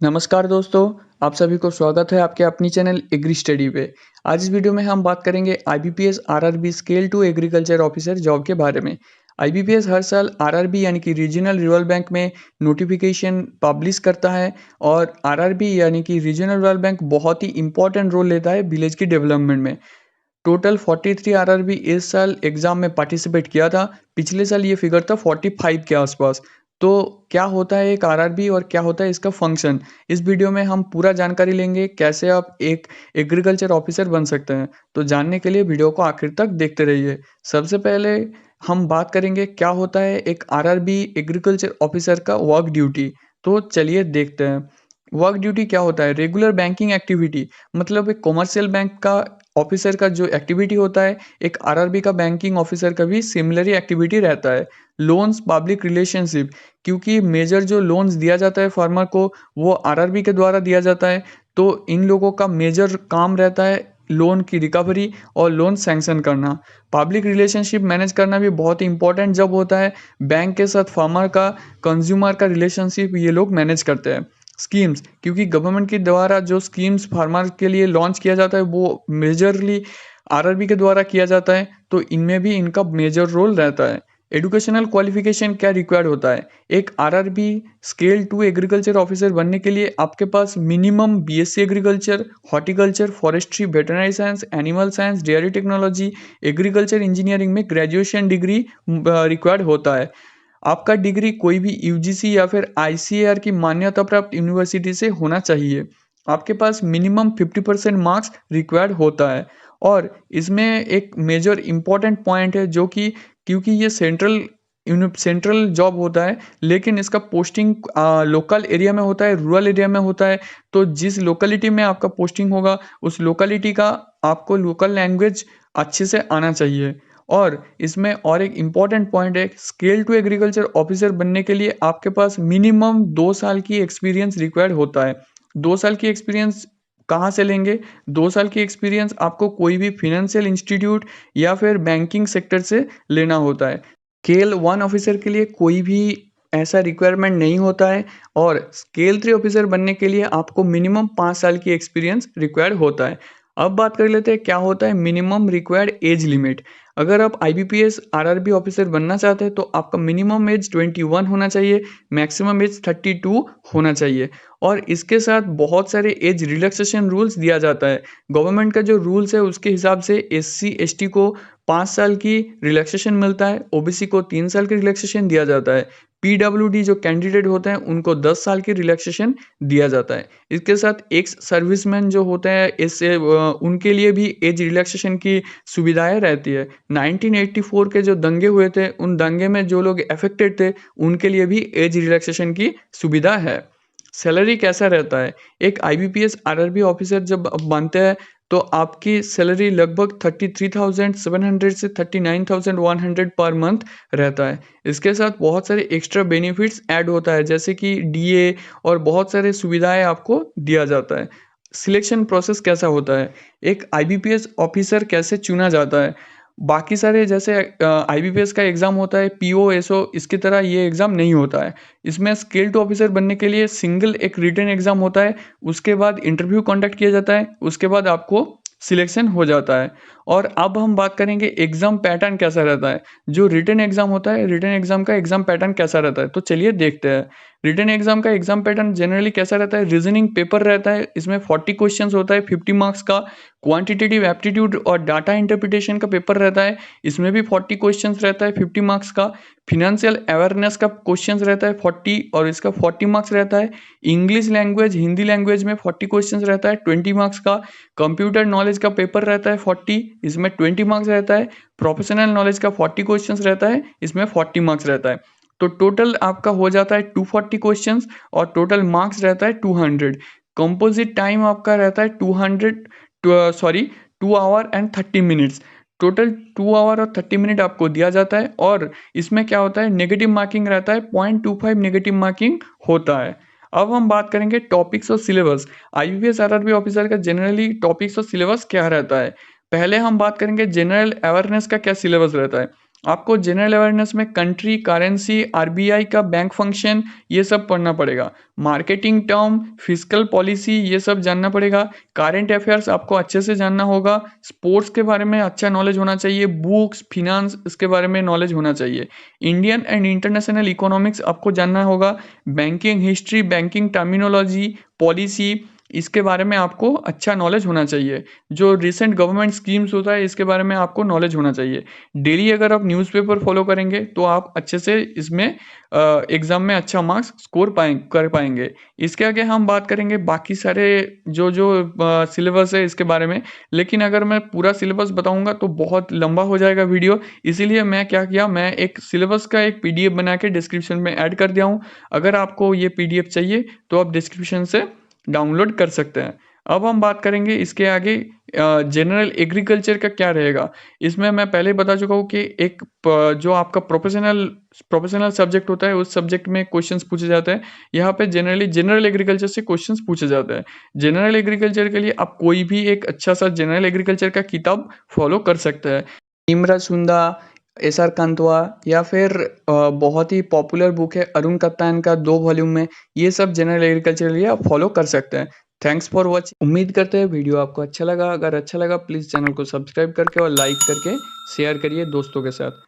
नमस्कार दोस्तों, आप सभी को स्वागत है आपके अपनी चैनल एग्री स्टडी पे। आज इस वीडियो में हम बात करेंगे IBPS RRB scale two agriculture officer job के बारे में। आईबीपीएस हर साल आरआरबी यानी कि रीजनल रूरल बैंक में नोटिफिकेशन पब्लिश करता है और आरआरबी यानी कि रीजनल रूरल बैंक बहुत ही इंपॉर्टेंट रोल लेता है विलेज की डेवलपमेंट में। टोटल 43 आरआरबी इस साल एग्जाम में पार्टिसिपेट किया था। पिछले साल ये फिगर था 45 के आसपास। तो क्या होता है एक आरआरबी और क्या होता है इसका फंक्शन, इस वीडियो में हम पूरा जानकारी लेंगे कैसे आप एक एग्रीकल्चर ऑफिसर बन सकते हैं। तो जानने के लिए वीडियो को आखिर तक देखते रहिए। सबसे पहले हम बात करेंगे क्या होता है एक आरआरबी एग्रीकल्चर ऑफिसर का वर्क ड्यूटी। तो चलिए देखते हैं। वर्क ड्यूटी क्या होता है? रेगुलर बैंकिंग एक्टिविटी, मतलब एक कॉमर्शियल बैंक का ऑफिसर का जो एक्टिविटी होता है, एक आरआरबी का बैंकिंग ऑफिसर का भी सिमिलर ही एक्टिविटी रहता है। लोन्स पब्लिक रिलेशनशिप, क्योंकि मेजर जो लोन्स दिया जाता है फार्मर को वो आरआरबी के द्वारा दिया जाता है। तो इन लोगों का मेजर काम रहता है लोन की रिकवरी और लोन सैंक्शन करना। पब्लिक रिलेशनशिप मैनेज करना भी बहुत ही इंपॉर्टेंट जब होता है। बैंक के साथ फार्मर का, कंज्यूमर का रिलेशनशिप ये लोग मैनेज करते हैं। स्कीम्स, क्योंकि गवर्नमेंट के द्वारा जो स्कीम्स फार्मर के लिए लॉन्च किया जाता है वो मेजरली आरआरबी के द्वारा किया जाता है। तो इनमें भी इनका मेजर रोल रहता है। एजुकेशनल क्वालिफिकेशन क्या रिक्वायर्ड होता है? एक RRB scale two agriculture officer बनने के लिए आपके पास minimum BSc agriculture, horticulture, forestry, veterinary science, animal science, dairy technology, agriculture engineering में ग्रेजुएशन डिग्री रिक्वायर्ड होता है। आपका डिग्री कोई भी यूजीसी या फिर आईसीएआर की मान्यता प्राप्त यूनिवर्सिटी से होना चाहिए। आपके पास मिनिमम 50% मार्क्स रिक्वायर्ड होता है। और इसमें एक मेजर इम्पॉर्टेंट पॉइंट है जो कि क्योंकि ये सेंट्रल जॉब होता है, लेकिन इसका पोस्टिंग लोकल एरिया में होता है, रूरल एरिया में होता है। तो जिस लोकेलिटी में आपका पोस्टिंग होगा उस लोकेलिटी का आपको लोकल लैंग्वेज अच्छे से आना चाहिए। और इसमें और एक इम्पॉर्टेंट पॉइंट है, स्केल टू एग्रीकल्चर ऑफिसर बनने के लिए आपके पास मिनिमम 2 साल की एक्सपीरियंस रिक्वायर्ड होता है। 2 साल की एक्सपीरियंस कहाँ से लेंगे? 2 साल की एक्सपीरियंस आपको कोई भी फिनेंशियल इंस्टीट्यूट या फिर बैंकिंग सेक्टर से लेना होता है। स्केल 1 ऑफिसर के लिए कोई भी ऐसा रिक्वायरमेंट नहीं होता है। और स्केल 3 ऑफिसर बनने के लिए आपको मिनिमम 5 साल की एक्सपीरियंस रिक्वायर्ड होता है। अब बात कर लेते हैं क्या होता है मिनिमम रिक्वायर्ड एज लिमिट। अगर आप आईबीपीएस आरआरबी ऑफिसर बनना चाहते हैं तो आपका मिनिमम एज 21 होना चाहिए, मैक्सिमम एज 32 होना चाहिए। और इसके साथ बहुत सारे एज रिलैक्सेशन रूल्स दिया जाता है। गवर्नमेंट का जो रूल्स है उसके हिसाब से एससी एसटी को 5 साल की रिलैक्सेशन मिलता है, ओबीसी को 3 साल की रिलैक्सेशन दिया जाता है। पीडब्ल्यूडी जो कैंडिडेट होते हैं उनको 10 साल की रिलैक्सेशन दिया जाता है। इसके साथ एक्स सर्विसमैन जो होते हैं इससे उनके लिए भी एज रिलैक्सेशन की सुविधाएं रहती है। 1984 के जो दंगे हुए थे उन दंगे में जो लोग अफेक्टेड थे उनके लिए भी एज रिलैक्सेशन की सुविधा है। सैलरी कैसा रहता है? एक आईबीपीएस आरआरबी ऑफिसर जब बनते हैं तो आपकी सैलरी लगभग 33,700 से 39,100 पर मंथ रहता है। इसके साथ बहुत सारे एक्स्ट्रा बेनिफिट्स ऐड होता है जैसे कि डीए और बहुत सारे सुविधाएं आपको दिया जाता है। सिलेक्शन प्रोसेस कैसा होता है? एक आईबीपीएस ऑफिसर कैसे चुना जाता है? बाकी सारे जैसे आईबीपीएस का एग्ज़ाम होता है, पीओ, एसओ, इसकी तरह ये एग्ज़ाम नहीं होता है। इसमें स्किल टू ऑफिसर बनने के लिए सिंगल एक रिटन एग्ज़ाम होता है, उसके बाद इंटरव्यू कंडक्ट किया जाता है, उसके बाद आपको सिलेक्शन हो जाता है। और अब हम बात करेंगे एग्ज़ाम पैटर्न कैसा रहता है। जो रिटन एग्ज़ाम होता है, रिटन एग्ज़ाम का एग्ज़ाम पैटर्न कैसा रहता है? तो चलिए देखते हैं। रिटन एग्ज़ाम का एग्ज़ाम पैटर्न जनरली कैसा रहता है? रीजनिंग पेपर रहता है, इसमें 40 क्वेश्चंस होता है 50 मार्क्स का। क्वांटिटेटिव एप्टीट्यूड और डाटा इंटरप्रिटेशन का पेपर रहता है, इसमें भी 40 क्वेश्चंस रहता है 50 मार्क्स का। फिनेंशियल अवेयरनेस का क्वेश्चंस रहता है 40 और इसका 40 मार्क्स रहता है। इंग्लिश लैंग्वेज, हिंदी लैंग्वेज में 40 क्वेश्चंस रहता है 20 मार्क्स का। कंप्यूटर नॉलेज का पेपर रहता है 40, इसमें 20 मार्क्स रहता है। प्रोफेशनल नॉलेज का 40 क्वेश्चंस रहता है, इसमें 40 मार्क्स रहता है। तो टोटल आपका हो जाता है 240 क्वेश्चंस और टोटल मार्क्स रहता है 200। कंपोजिट टाइम आपका रहता है 2 hour and 30 minutes. Total 2 hour और 30 मिनट आपको दिया जाता है। और इसमें क्या होता है नेगेटिव मार्किंग रहता है, 0.25 नेगेटिव मार्किंग होता है। अब हम बात करेंगे टॉपिक्स और सिलेबस। आईबीपीएस आरआरबी ऑफिसर का जनरली टॉपिक्स और सिलेबस क्या रहता है। पहले हम बात करेंगे जनरल अवेयरनेस का क्या सिलेबस रहता है। आपको जनरल अवेयरनेस में कंट्री, करेंसी, आरबीआई का बैंक फंक्शन ये सब पढ़ना पड़ेगा। मार्केटिंग टर्म, फिस्कल पॉलिसी ये सब जानना पड़ेगा। करंट अफेयर्स आपको अच्छे से जानना होगा। स्पोर्ट्स के बारे में अच्छा नॉलेज होना चाहिए। बुक्स, फिनांस इसके बारे में नॉलेज होना चाहिए। इंडियन एंड इंटरनेशनल इकोनॉमिक्स आपको जानना होगा। Banking history, banking terminology, policy इसके बारे में आपको अच्छा नॉलेज होना चाहिए। जो रिसेंट गवर्नमेंट स्कीम्स होता है इसके बारे में आपको नॉलेज होना चाहिए। डेली अगर आप न्यूज़पेपर फॉलो करेंगे तो आप अच्छे से इसमें एग्ज़ाम में अच्छा मार्क्स स्कोर कर पाएंगे। इसके आगे हम बात करेंगे बाकी सारे जो जो सिलेबस है इसके बारे में। लेकिन अगर मैं पूरा सिलेबस बताऊंगा तो बहुत लंबा हो जाएगा वीडियो। इसीलिए मैं क्या किया, मैं एक सिलेबस का एक पीडीएफ बना के डिस्क्रिप्शन में ऐड कर दिया हूँ। अगर आपको ये पीडीएफ चाहिए तो आप डिस्क्रिप्शन से डाउनलोड कर सकते हैं। अब हम बात करेंगे इसके आगे जनरल एग्रीकल्चर का क्या रहेगा। इसमें मैं पहले बता चुका हूँ कि जो आपका प्रोफेशनल प्रोफेशनल सब्जेक्ट होता है उस सब्जेक्ट में क्वेश्चंस पूछे जाते हैं। यहाँ पे जनरली जनरल एग्रीकल्चर से क्वेश्चंस पूछे जाते हैं। जनरल एग्रीकल्चर के लिए आप कोई भी एक अच्छा सा जनरल एग्रीकल्चर का किताब फॉलो कर सकते हैं। इमरा सुंदा, एस आर कांतवा या फिर बहुत ही पॉपुलर बुक है अरुण कप्तान का 2 वॉल्यूम में, ये सब जनरल एग्रीकल्चर के लिए आप फॉलो कर सकते हैं। Thanks for watching. उम्मीद करते हैं वीडियो आपको अच्छा लगा। अगर अच्छा लगा प्लीज़ चैनल को सब्सक्राइब करके और लाइक करके शेयर करिए दोस्तों के साथ।